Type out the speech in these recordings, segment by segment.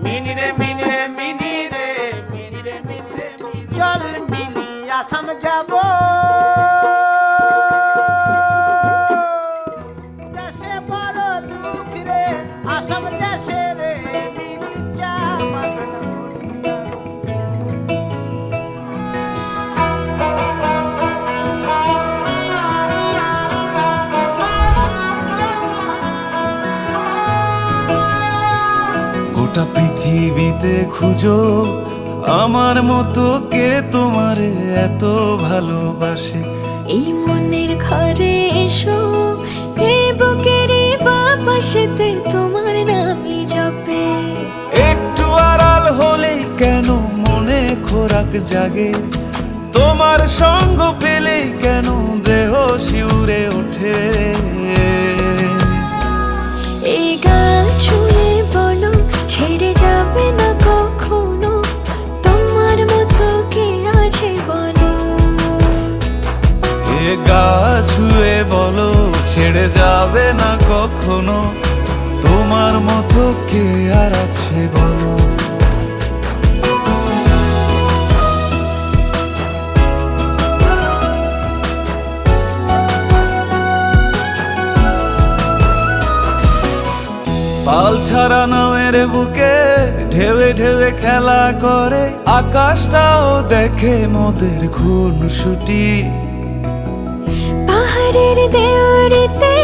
Mini রে mini রে mini রে মিনি রে মিনি রে চল মিনি আসাম যাব দেশে বড় দুঃখ রে আসাম দেশে রে মিনি যাব গোটা পৃথিবীতে খুঁজো আমার মতো কে তোমারে এত ভালোবাসে। এই মনের ঘরে এসো, এই বুকের বাপাশেতে তোমার নামই জপে। একটু আড়াল হলেই কেন মনে খোরাক জাগে, তোমার সঙ্গ পেলেই কেন দেহ শিউরে ওঠে। এই গান ছুঁয়ে বলো ছেড়ে যাবে না কখনো, তোমার মতো কে আছে বলো। এ গা ছুঁয়ে বলো ছেড়ে যাবে না কখনো, তোমার মতো কে আর আছে বলো। পাল ছাড়া নামের বুকে ঢেউে ঢেউে খেলা করে, আকাশটাও দেখে মোদের খুনসুটি। পাহাড়ের দেওয়ারিতে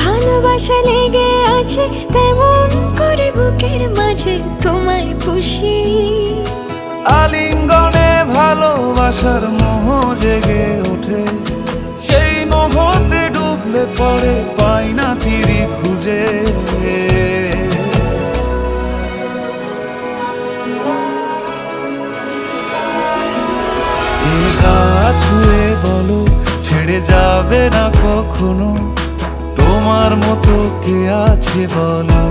ভালোবাসা লেগে আছে, তেমন করে বুকের মাঝে তোমায় পুষি। আলিঙ্গনে ভালোবাসার মোহ জেগে ওঠে, সেই মোহতে ডুবলে পরে পাই না তীরে খুঁজে। এ গা ছুঁয়ে বলো ছেড়ে যাবে না কখনো, তোমার মতো কে আছে বলো।